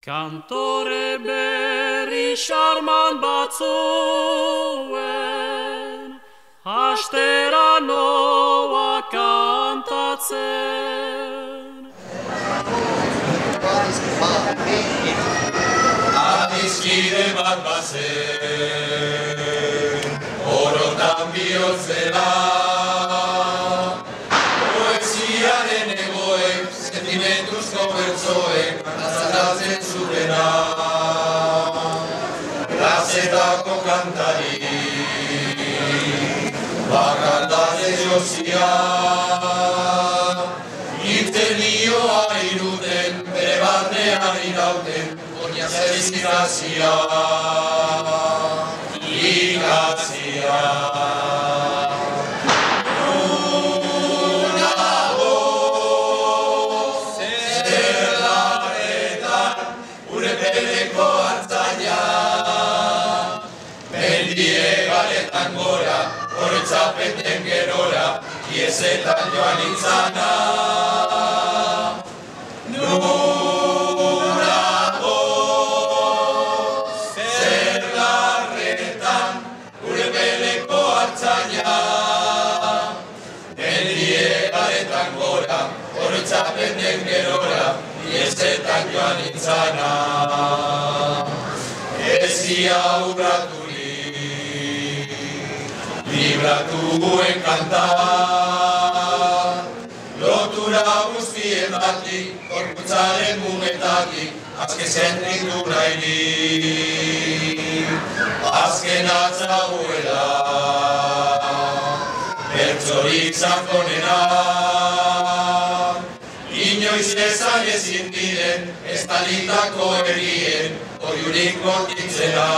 Kantore berri xarman batzuen, astera noa kantatzen. Adiskide bat bazen, orotan bihotzera, poesiaren egoek, sentimentuzko bertsoek, azaldatzen zutena. Plazetako kantari, bakardade josia, irtenioa iruten, bere barnean irauten, oina zeriz ikazia. Horretzapeten gerora, iesetan joan nintzana. Nurago, zer larretan, gure beleko hartzaina. Mendiegaretan gora, horretzapeten gerora, iesetan joan nintzana. Ezia urratu libratuen kantar, lotura guztietatik, gorputzaren mumetatik, azken sentitu nahirik, azken atzaguela, bertsorik sakonena, inoiz esan ezin diren, estalitako herrien, oiurik bortitzena.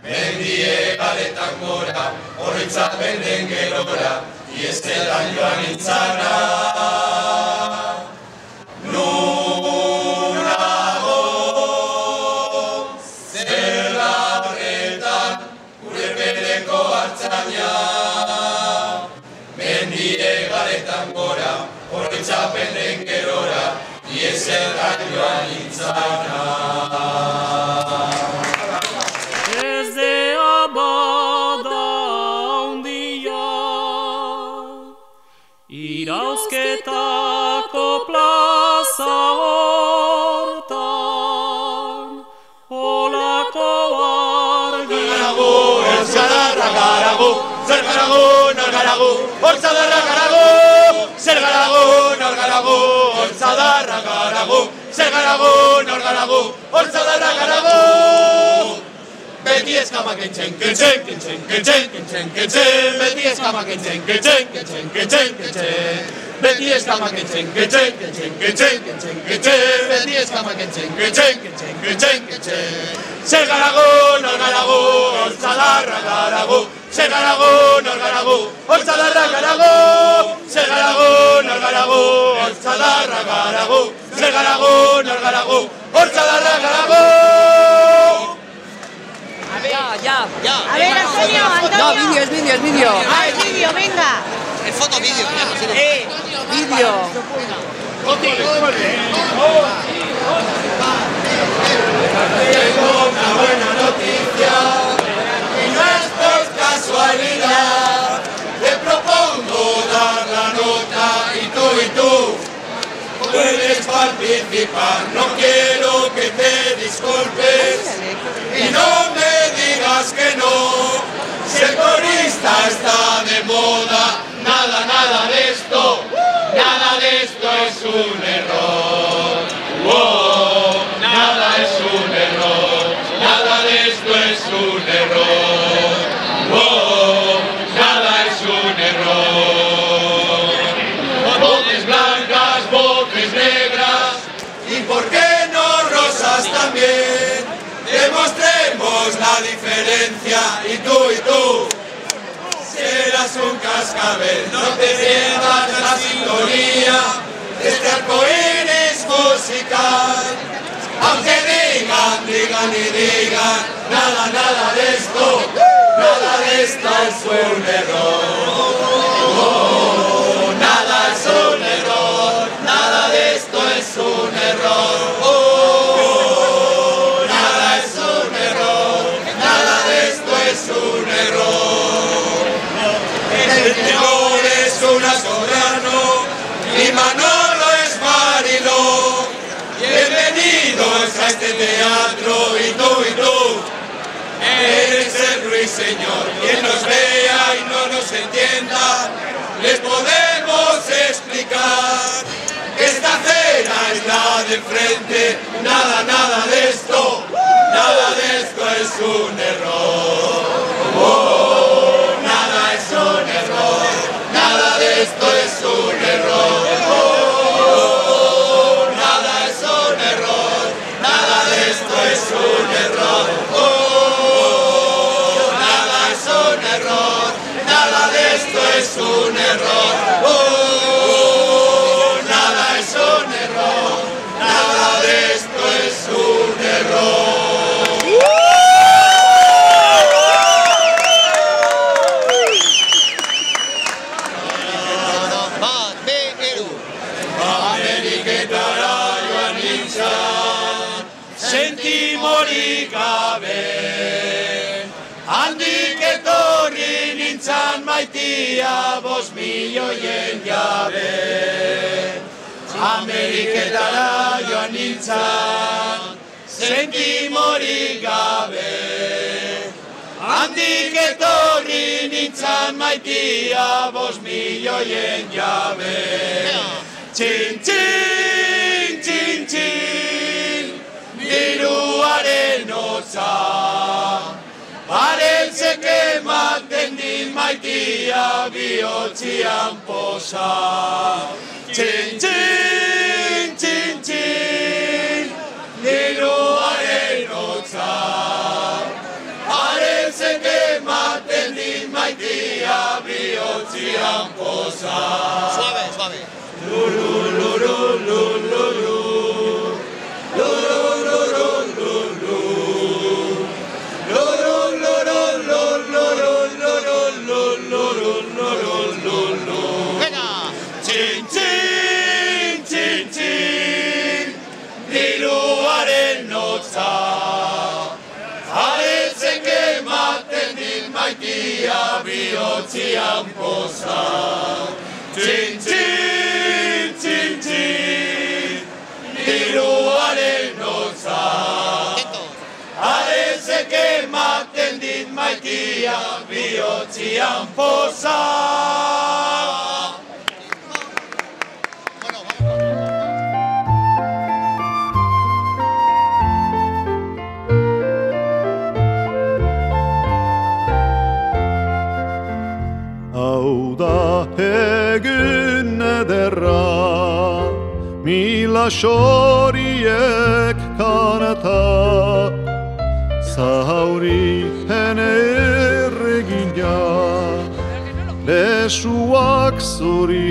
Mendiegaretan gora, horretzapenden gerora, iesetan joan nintzana. Nurago, zer larretan, gure beleko hartzaina. Mendiegaretan gora, horretzapenden gerora, iesetan joan nintzana. Irauzketako plaza hortan, olako argi. Ez gadarra garagu, zer garagu, nor garagu, hortzadarra garagu, zer garagu, nor garagu, hortzadarra garagu, zer garagu, nor garagu, hortzadarra garagu. Beti eskamak entzen, kentzen, kentzen, kentzen, kentzen, kentzen, beti eskamak entzen, kentzen, kentzen, kentzen, kentzen, beti eskamak entzen, kentzen, kentzen, kentzen, kentzen, kentzen, beti eskamak entzen, kentzen, kentzen, kentzen, kentzen. Zer garagu, nor garagu, hortzadarra garagu, zer garagu, nor garagu, hortzadarra garagu, zer garagu, nor garagu, hortzadarra garagu, zer garagu, nor garagu, hortzadarra garagu. Ya. A ver, Antonio. No, vídeo, es vídeo. Ah, es vídeo, venga. El foto-vídeo. Vídeo. Tengo una buena noticia y no es por casualidad. Te propongo dar la nota y tú puedes participar. No quiero que te disculpes y no me digas que no. Si el corista está de moda, nada de esto es un error. Wow, nada es un error, nada de esto es un error. Wow, nada es un error. Voces blancas, voces negras y por qué no rosas también. Demostremos la diferencia y tú serás un cascabel. No te pierdas la sintonía de este arcoíris musical. nada de esto es un error. Nada es un error, nada de esto es un error. Nada es un error, nada de esto es un error. El tenor es una soprano y Manolo es Mariló. Bienvenidos a este teatro y tú eres el ruiseñor. Quien nos vea y no nos entienda, les podemos explicar que esta cena es la de frente. Nada de esto es un error. Nada es un error, nada de esto es un error. Nada es un error, nada de esto es un error. Nada es un error, nada de esto es un error. Nada es un error, nada de esto es un error. Sentimorik gabe, handik etorri nintzan maitia 5.000.000 jabe. Ameriketara joan nintzan, sentimorik gabe, handik etorri nintzan maitia 5.000.000 jabe. Txin, txin, txin, txin, diruaren hotza, parentzek ematen din maitia bihotzian poza. Txin, txin, txin, txin, diruaren hotza, parentzek ematen din maitia bihotzian poza. Suave, suave. Txin, txin, txin, txin, diruaren hotza, parentzek ematen din maitia bihotzian poza. Txin, txin, txin, txin, diruaren hotza, parentzek ematen din maitia bihotzian poza. Hau da egun ederra, mila xoriek kanata, zauri hene erregina, lesuak zuri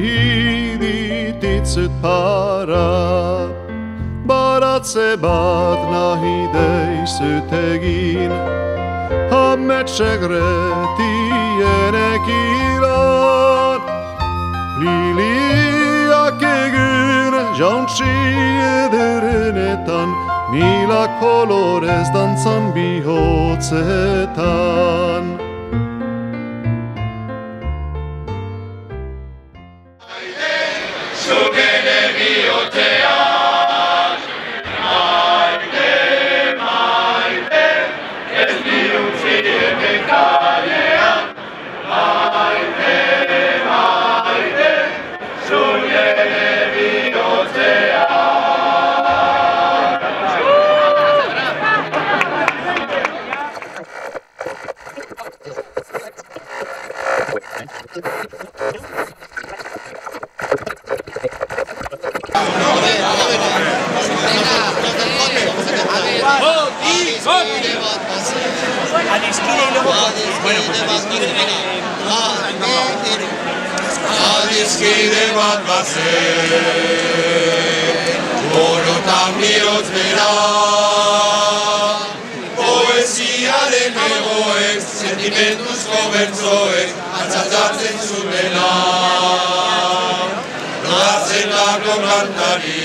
dititzut para, baratze bat nahi deizut egin, Hametsek retienek iran, liliak egin jauntsi ederenetan, mila kolorez dantzan bihotzetan. Zugene bihotzean, maite, maite, ez bihutzi kalean, maite, maite, zugene bihotzean. Adiskide y luego... Bueno, pues adiskide, venga. Adiskide bat bazen, orotan bihotz bera, poesia hartari,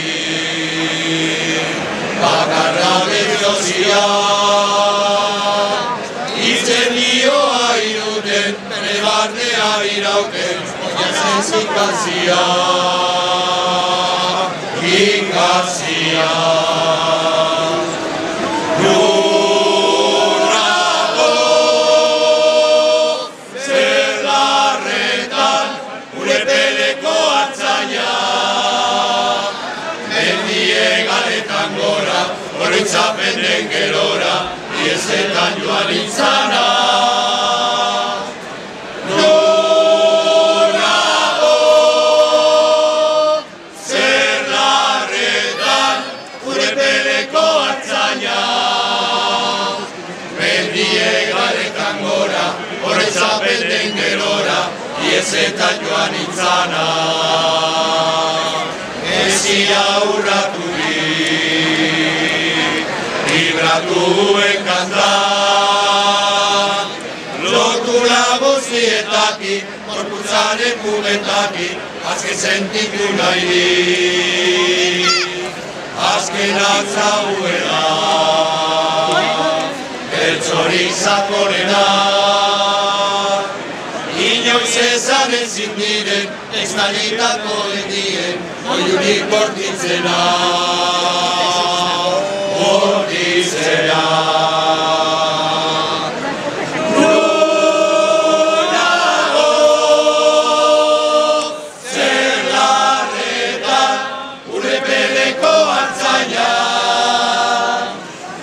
bakarra berezia, izen dioa iruten, bere barnea irauken, jasen zikazia, ikazia. Oroitzapen den gerora, iesetan joan nintzana. Norago, zer larretan, gure peleko hartzaina. Mendie galetan gora, oroitzapen den gerora, iesetan joan nintzana. Ezia urratu Libratuen kantan, lotura guztietatik, gorputzaren mugetatik, azken sentitu nahi, azken atzauena, bertzorik zakorena, inoiz ezan ezin diren, ez nalitako edien, oiurik bortitzena. Bortitzena. Norago, zer larretan, gure peleko hartzaina.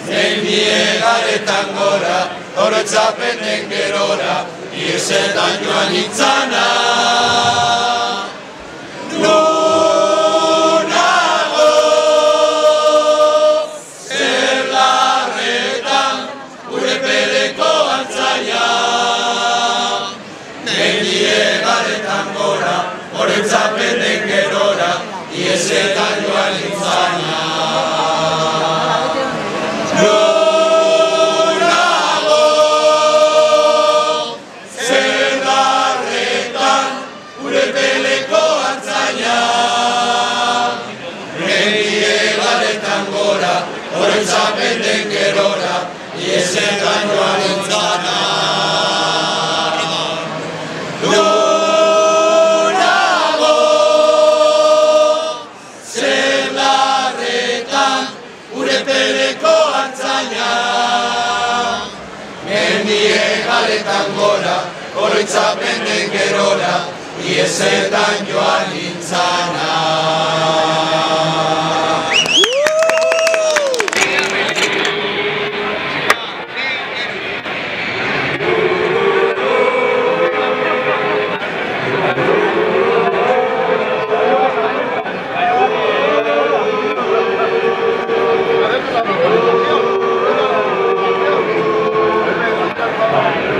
Mendie garetan gora, oroitzapen den gerora, iesetan joan nintzana. Oroitzapen den gerora, iesetan joan nintzana. Norago, zer larretan, gure peleko hartzaina. Mendie galetan gora, oroitzapen den gerora, iesetan joan nintzana. Mendie galetan gora, oroitzapen den gerora, iesetan joan nintzana.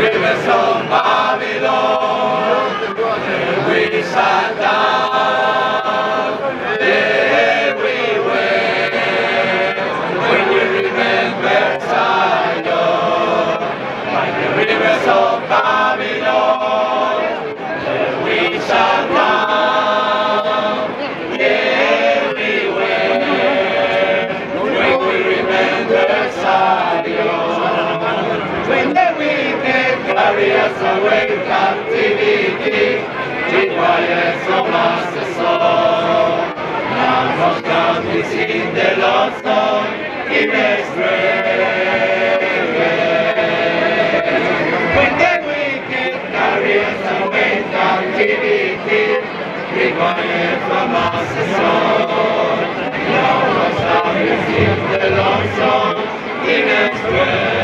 Rivers of Babylon, we sat down everywhere. When you remember Zion, like the rivers of Babylon, we sat down everywhere. When we remember Zion, when the wicked carry us away captivity, requires from us the soul. Now of God is in the Lord's song, He makes prayer. When the wicked carry us away captivity, requires from us the soul. Now of God is in the Lord's song, He makes prayer.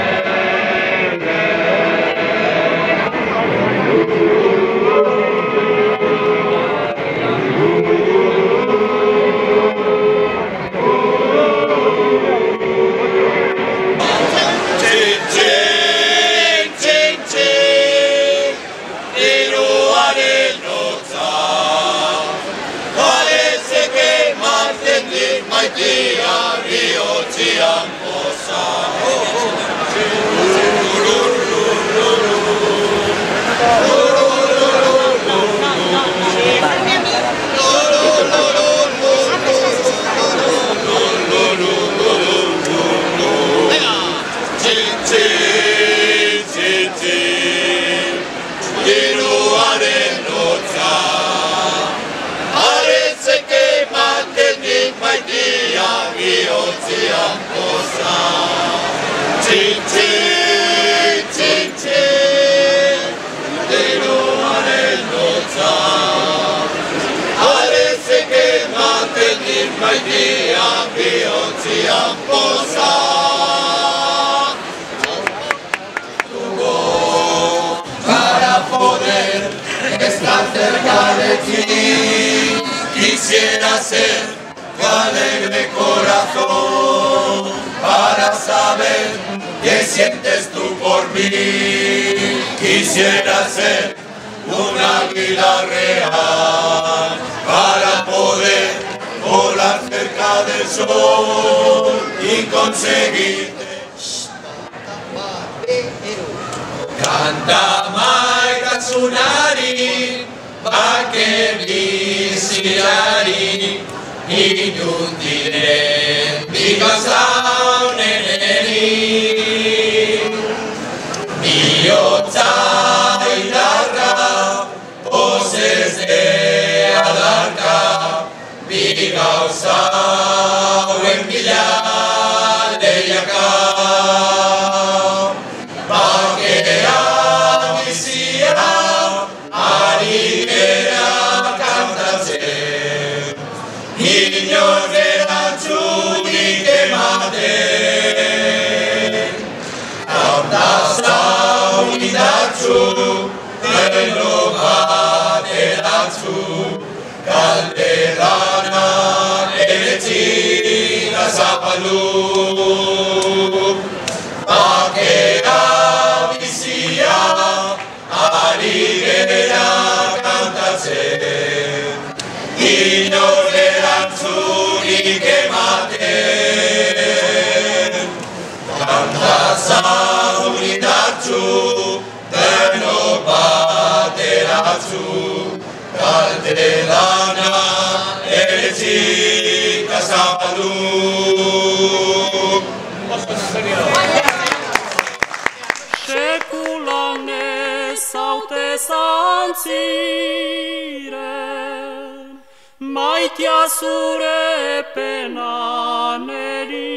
Txin, txin, txin, txin, Diruaren lotza. Arezek ematen din maitean bihotzian poza. Para poder estar cerca de ti, quisiera ser tu alegre corazón, para saber qué sientes tú por mí. Quisiera ser un águila real, para poder volar cerca del sol y conseguir. Kanta maitasunari, bake biziari, inundiren bigazaunereri. Bihotza indarra, pozez de adarka, bigauza hauen bila lehiaka. Bakea bizia, ari gera kantatzen, inor erantzunik ematen. Kanta zaunidatzu, deno bateratzu, kaldedanak eretzina zapaldu. Bakea bizia, ari gera kantatzen, inor erantzunik ematen. Kanta zaunidatzu, denok bateratzu, kalte dana eretzika zapaldu. Sekulan ez haute zantziren, maitea zure penaneri,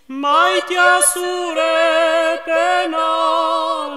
maitea zure penaneri.